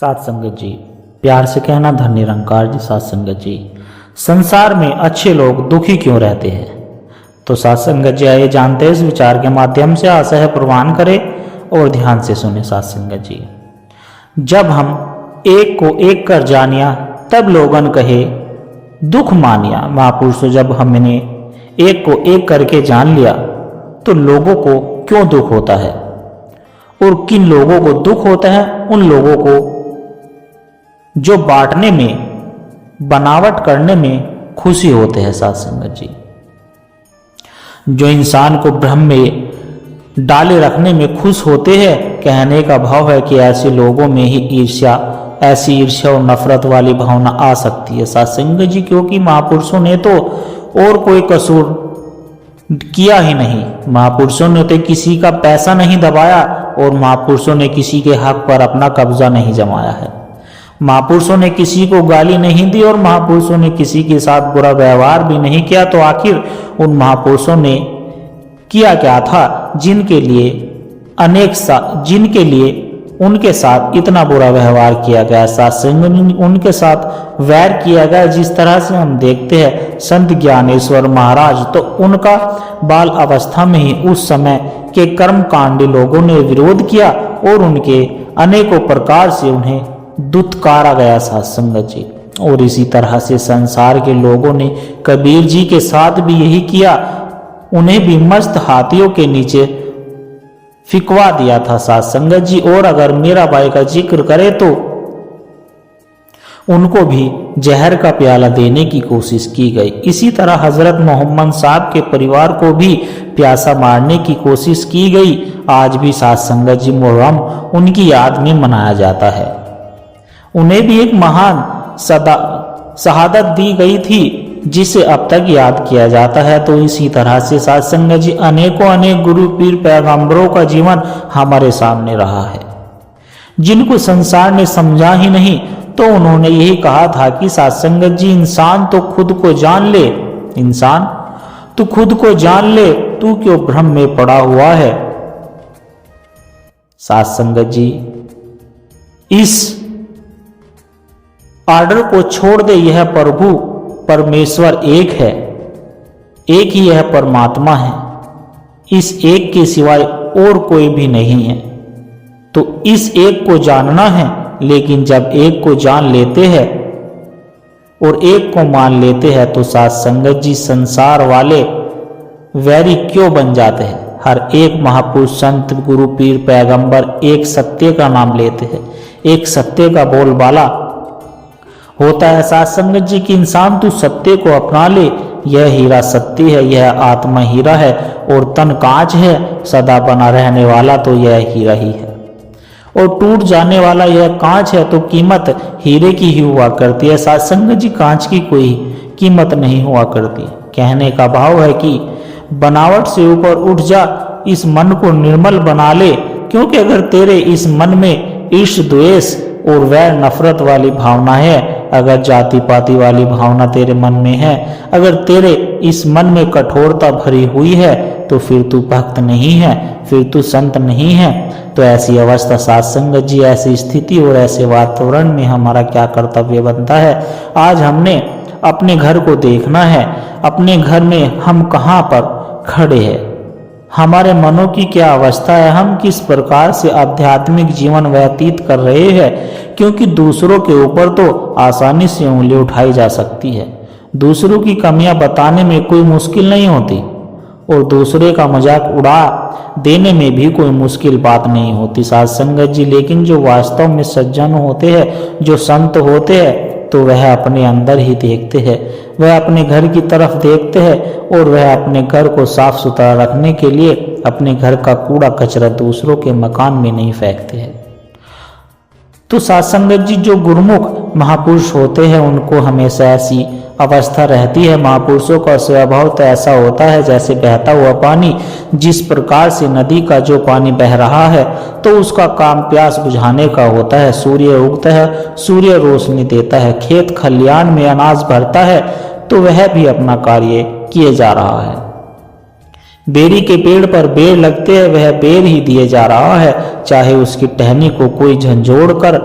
साथ संगत जी, प्यार से कहना धन निरंकार जी। साथ संगत जी, संसार में अच्छे लोग दुखी क्यों रहते हैं? तो साथ संगत जी आइए जानते हैं इस विचार के माध्यम से। आशा है प्रवान करें और ध्यान से सुने। साथ संगत जी, जब हम एक को एक कर जानिया तब लोगन कहे दुख मानिया। महापुरुषों, जब हमने एक को एक करके जान लिया तो लोगों को क्यों दुख होता है? और किन लोगों को दुख होता है? उन लोगों को जो बांटने में, बनावट करने में खुशी होते हैं। साथ संगत जी, जो इंसान को भ्रम में डाले रखने में खुश होते हैं, कहने का भाव है कि ऐसे लोगों में ही ऐसी ईर्ष्या और नफरत वाली भावना आ सकती है। साथ संगत जी, क्योंकि महापुरुषों ने तो और कोई कसूर किया ही नहीं। महापुरुषों ने तो किसी का पैसा नहीं दबाया और महापुरुषों ने किसी के हक पर अपना कब्जा नहीं जमाया है। महापुरुषों ने किसी को गाली नहीं दी और महापुरुषों ने किसी के साथ बुरा व्यवहार भी नहीं किया। तो आखिर उन महापुरुषों ने किया क्या था जिनके लिए उनके साथ इतना बुरा व्यवहार किया गया? साथ उनके साथ वैर किया गया। जिस तरह से हम देखते हैं संत ज्ञानेश्वर महाराज, तो उनका बाल अवस्था में ही उस समय के कर्मकांडी लोगों ने विरोध किया और उनके अनेकों प्रकार से उन्हें दुत्कारा गया। साथ संगत जी, और इसी तरह से संसार के लोगों ने कबीर जी के साथ भी यही किया। उन्हें भी मस्त हाथियों के नीचे फिकवा दिया था। साथ संगत जी, और अगर मीराबाई का जिक्र करें तो उनको भी जहर का प्याला देने की कोशिश की गई। इसी तरह हजरत मोहम्मद साहब के परिवार को भी प्यासा मारने की कोशिश की गई। आज भी साथ संगत जी मुहर्रम उनकी याद में मनाया जाता है। उन्हें भी एक महान शहादत दी गई थी जिसे अब तक याद किया जाता है। तो इसी तरह से साथ संगत जी अनेक गुरु पीर पैगंबरों का जीवन हमारे सामने रहा है, जिनको संसार ने समझा ही नहीं। तो उन्होंने यही कहा था कि साथ संगत जी, इंसान तो खुद को जान ले, इंसान तू खुद को जान ले, तू क्यों भ्रम में पड़ा हुआ है? साथ संगत जी, इस आर्डर को छोड़ दे। यह प्रभु परमेश्वर एक है, एक ही यह परमात्मा है, इस एक के सिवाय और कोई भी नहीं है। तो इस एक को जानना है। लेकिन जब एक को जान लेते हैं और एक को मान लेते हैं तो साथ संगत जी संसार वाले वैरी क्यों बन जाते हैं? हर एक महापुरुष, संत, गुरु, पीर, पैगंबर एक सत्य का नाम लेते हैं, एक सत्य का बोलबाला होता है। साथ संगत जी की इंसान तू सत्य को अपना ले। यह हीरा सत्य है, यह आत्मा हीरा है और तन कांच है। सदा बना रहने वाला तो यह हीरा ही है और टूट जाने वाला यह कांच है। तो कीमत हीरे की ही हुआ करती है। साथ संगत जी, कांच की कोई कीमत नहीं हुआ करती। कहने का भाव है कि बनावट से ऊपर उठ जा, इस मन को निर्मल बना ले। क्योंकि अगर तेरे इस मन में ईर्ष्या, द्वेष और वैर नफरत वाली भावना है, अगर जाति पाति वाली भावना तेरे मन में है, अगर तेरे इस मन में कठोरता भरी हुई है, तो फिर तू भक्त नहीं है, फिर तू संत नहीं है। तो ऐसी अवस्था साथ संगत जी, ऐसी स्थिति और ऐसे वातावरण में हमारा क्या कर्तव्य बनता है? आज हमने अपने घर को देखना है। अपने घर में हम कहाँ पर खड़े हैं, हमारे मनों की क्या अवस्था है, हम किस प्रकार से आध्यात्मिक जीवन व्यतीत कर रहे हैं। क्योंकि दूसरों के ऊपर तो आसानी से उंगली उठाई जा सकती है, दूसरों की कमियां बताने में कोई मुश्किल नहीं होती और दूसरे का मजाक उड़ा देने में भी कोई मुश्किल बात नहीं होती। साथ संगत जी, लेकिन जो वास्तव में सज्जन होते हैं, जो संत होते हैं, तो वह अपने अंदर ही देखते हैं, वह अपने घर की तरफ देखते हैं और वह अपने घर को साफ सुथरा रखने के लिए अपने घर का कूड़ा कचरा दूसरों के मकान में नहीं फेंकते हैं। तो साथ संगत जी, जो गुरुमुख महापुरुष होते हैं उनको हमेशा ऐसी अवस्था रहती है। महापुरुषों का स्वभाव तो ऐसा होता है जैसे बहता हुआ पानी। जिस प्रकार से नदी का जो पानी बह रहा है तो उसका काम प्यास बुझाने का होता है। सूर्य उगता है, सूर्य रोशनी देता है, खेत खलियान में अनाज भरता है, तो वह भी अपना कार्य किए जा रहा है। बेरी के पेड़ पर बेर लगते हैं, वह बेर ही दिए जा रहा है, चाहे उसकी टहनी को कोई झंझोड़ कर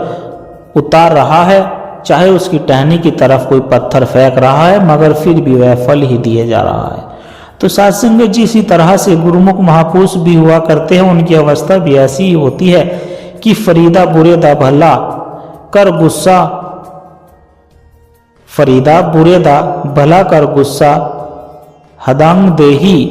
उतार रहा है, चाहे उसकी टहनी की तरफ कोई पत्थर फेंक रहा है, मगर फिर भी वह फल ही दिए जा रहा है। तो साध संगत जी, इसी तरह से गुरुमुख महापुरुष भी हुआ करते हैं। उनकी अवस्था भी ऐसी ही होती है कि फरीदा बुरेदा भला कर गुस्सा, फरीदा बुरेदा भला कर गुस्सा, हदंग देही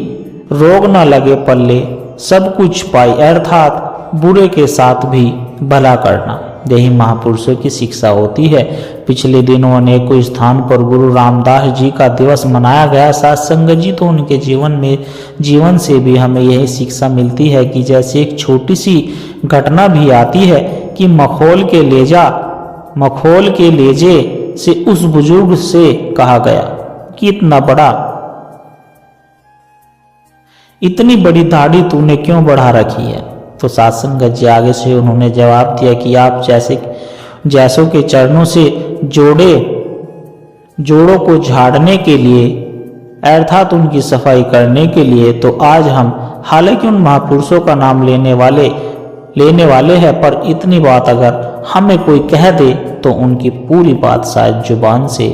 रोग न लगे पल्ले, सब कुछ पाई, अर्थात बुरे के साथ भी भला करना। यही महापुरुषों की शिक्षा होती है। पिछले दिनों अनेकों स्थान पर गुरु रामदास जी का दिवस मनाया गया। साथ संगत जी, तो उनके जीवन से भी हमें यही शिक्षा मिलती है कि जैसे एक छोटी सी घटना भी आती है कि मखौल के लेजे से उस बुजुर्ग से कहा गया कि इतनी बड़ी दाढ़ी तूने क्यों बढ़ा रखी है? तो साध संगत जी आगे से उन्होंने जवाब दिया कि आप जैसों के चरणों से जोड़ों को झाड़ने के लिए, अर्थात उनकी सफाई करने के लिए, तो आज हम हालांकि उन महापुरुषों का नाम लेने वाले हैं, पर इतनी बात अगर हमें कोई कह दे तो उनकी पूरी बात शायद जुबान से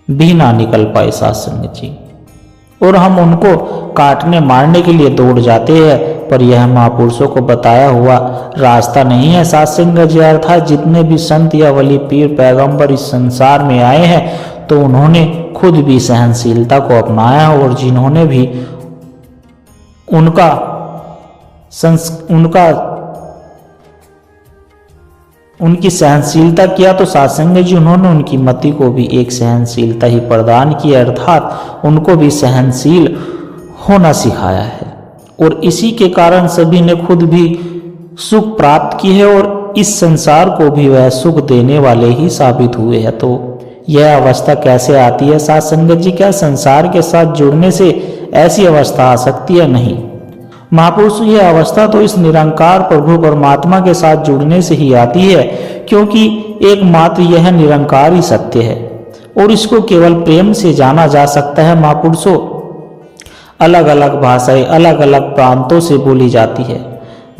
भी ना निकल पाए साध संगत जी, और हम उनको काटने मारने के लिए दौड़ जाते हैं, पर यह महापुरुषों को बताया हुआ रास्ता नहीं है। साध संगत जी, अर्थात जितने भी संत या वली पीर पैगंबर इस संसार में आए हैं, तो उन्होंने खुद भी सहनशीलता को अपनाया, और जिन्होंने भी उनकी सहनशीलता किया, तो साध संगत जी उन्होंने उनकी मति को भी एक सहनशीलता ही प्रदान की, अर्थात उनको भी सहनशील होना सिखाया है। और इसी के कारण सभी ने खुद भी सुख प्राप्त की है, और इस संसार को भी वह सुख देने वाले ही साबित हुए हैं। तो यह अवस्था कैसे आती है साध संगत जी? क्या संसार के साथ जुड़ने से ऐसी अवस्था आ सकती है? नहीं महापुरुष, यह अवस्था तो इस निरंकार प्रभु परमात्मा के साथ जुड़ने से ही आती है, क्योंकि एकमात्र यह निरंकार ही सत्य है, और इसको केवल प्रेम से जाना जा सकता है। महापुरुषों, अलग अलग भाषाएं अलग अलग प्रांतों से बोली जाती है,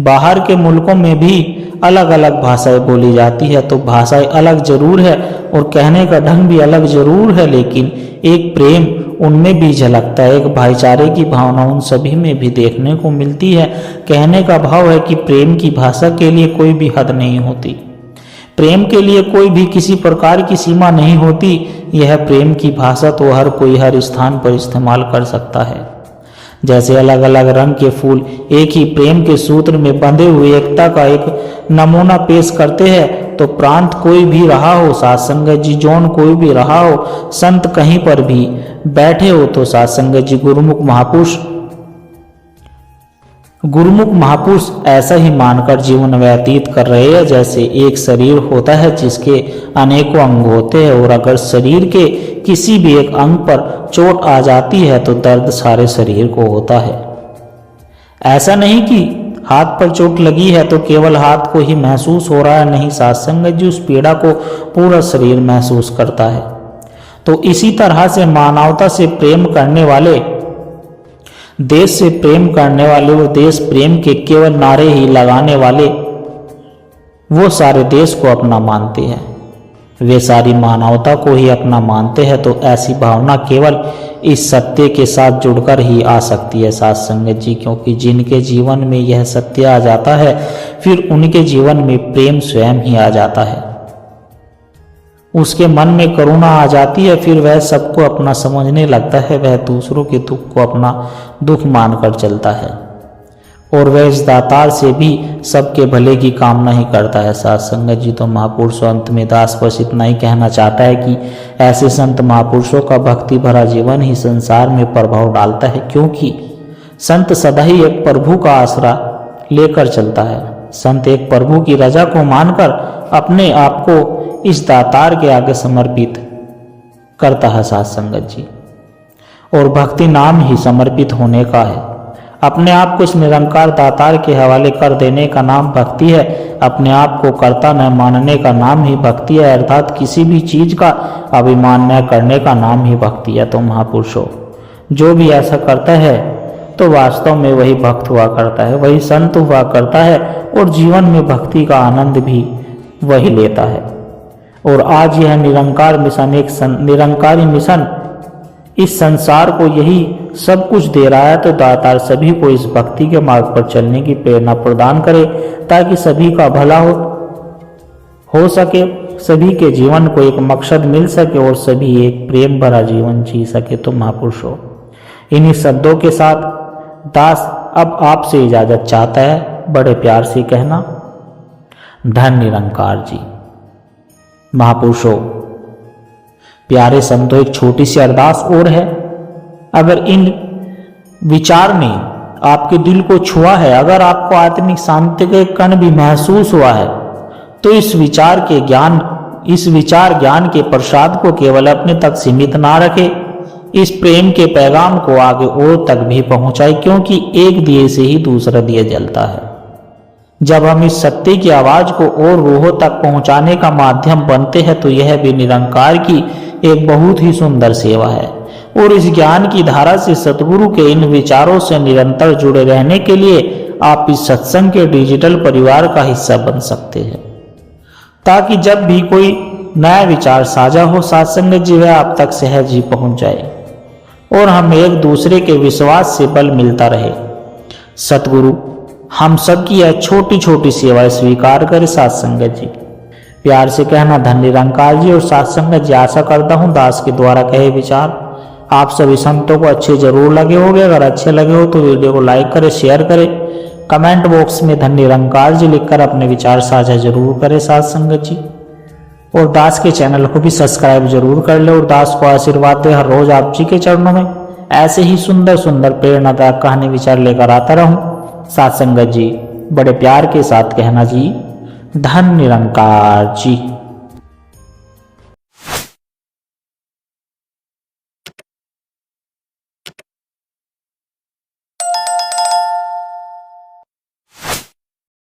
बाहर के मुल्कों में भी अलग अलग भाषाएं बोली जाती है, तो भाषाएं अलग जरूर है और कहने का ढंग भी अलग जरूर है, लेकिन एक प्रेम उनमें भी झलकता है, एक भाईचारे की भावना उन सभी में भी देखने को मिलती है। कहने का भाव है कि प्रेम की भाषा के लिए कोई भी हद नहीं होती, प्रेम के लिए कोई भी किसी प्रकार की सीमा नहीं होती। यह प्रेम की भाषा तो हर कोई हर स्थान पर इस्तेमाल कर सकता है। जैसे अलग अलग रंग के फूल एक ही प्रेम के सूत्र में बंधे हुए एकता का एक नमूना पेश करते हैं, तो प्रांत कोई भी रहा हो, साध संगत जी जोन कोई भी रहा हो, संत कहीं पर भी बैठे हो, तो साध संगत जी गुरुमुख महापुरुष ऐसा ही मानकर जीवन व्यतीत कर रहे हैं जैसे एक शरीर होता है जिसके अनेकों अंग होते हैं, और अगर शरीर के किसी भी एक अंग पर चोट आ जाती है तो दर्द सारे शरीर को होता है। ऐसा नहीं कि हाथ पर चोट लगी है तो केवल हाथ को ही महसूस हो रहा है, नहीं, साध संगत जी उस पीड़ा को पूरा शरीर महसूस करता है। तो इसी तरह से मानवता से प्रेम करने वाले, देश से प्रेम करने वाले और देश प्रेम के केवल नारे ही लगाने वाले, वो सारे देश को अपना मानते हैं, वे सारी मानवता को ही अपना मानते हैं। तो ऐसी भावना केवल इस सत्य के साथ जुड़कर ही आ सकती है साध संगत जी, क्योंकि जिनके जीवन में यह सत्य आ जाता है फिर उनके जीवन में प्रेम स्वयं ही आ जाता है, उसके मन में करुणा आ जाती है, फिर वह सबको अपना समझने लगता है, वह दूसरों के दुख को अपना दुख मानकर चलता है, और वह इस दातार से भी सबके भले की कामना ही करता है। साध संगत जी, तो महापुरुषों अंत में दास बस इतना ही कहना चाहता है कि ऐसे संत महापुरुषों का भक्ति भरा जीवन ही संसार में प्रभाव डालता है, क्योंकि संत सदा ही एक प्रभु का आसरा लेकर चलता है। संत एक प्रभु की रजा को मानकर अपने आप को इस दातार के आगे समर्पित करता है साध संगत जी, और भक्ति नाम ही समर्पित होने का है। अपने आप को इस निरंकार दातार के हवाले कर देने का नाम भक्ति है, अपने आप को कर्ता न मानने का नाम ही भक्ति है, अर्थात किसी भी चीज का अभिमान न करने का नाम ही भक्ति है। तो महापुरुषों, जो भी ऐसा करता है तो वास्तव में वही भक्त हुआ करता है, वही संत हुआ करता है, और जीवन में भक्ति का आनंद भी वही लेता है। और आज यह निरंकार मिशन एक निरंकारी मिशन इस संसार को यही सब कुछ दे रहा है। तो दातार सभी को इस भक्ति के मार्ग पर चलने की प्रेरणा प्रदान करे ताकि सभी का भला हो सके, सभी के जीवन को एक मकसद मिल सके और सभी एक प्रेम भरा जीवन जी सके। तो महापुरुषों, इन्हीं शब्दों के साथ दास अब आपसे इजाजत चाहता है। बड़े प्यार से कहना, धन निरंकार जी। महापुरुषों, प्यारे संतों, एक छोटी सी अरदास और है। अगर इन विचार ने आपके दिल को छुआ है, अगर आपको आत्मिक शांति के कण भी महसूस हुआ है, तो इस विचार ज्ञान के प्रसाद को केवल अपने तक सीमित ना रखे, इस प्रेम के पैगाम को आगे और तक भी पहुंचाए, क्योंकि एक दिए से ही दूसरा दिया जलता है। जब हम इस सत्य की आवाज को और रूहों तक पहुंचाने का माध्यम बनते हैं, तो यह भी निरंकार की एक बहुत ही सुंदर सेवा है। और इस ज्ञान की धारा से सतगुरु के इन विचारों से निरंतर जुड़े रहने के लिए आप इस सत्संग के डिजिटल परिवार का हिस्सा बन सकते हैं, ताकि जब भी कोई नया विचार साझा हो, सत्संग जी वह आप तक सहज ही पहुंच जाए और हम एक दूसरे के विश्वास से बल मिलता रहे। सतगुरु हम सबकी यह छोटी छोटी सेवाएं स्वीकार करे। सत्संगत जी प्यार से कहना, धन निरंकार जी। और सत्संगत जी, आशा करता हूं दास के द्वारा कहे विचार आप सभी संतों को अच्छे जरूर लगे होंगे। अगर अच्छे लगे हो तो वीडियो को लाइक करें, शेयर करें, कमेंट बॉक्स में धन निरंकार जी लिखकर अपने विचार साझा जरूर करें सत्संगत जी। और दास के चैनल को भी सब्सक्राइब जरूर कर ले। और दास को आशीर्वाद दे, हर रोज आप जी के चरणों में ऐसे ही सुंदर सुंदर प्रेरणादायक कहानी विचार लेकर आता रहूं। सत्संगत जी बड़े प्यार के साथ कहना जी, धन निरंकार जी।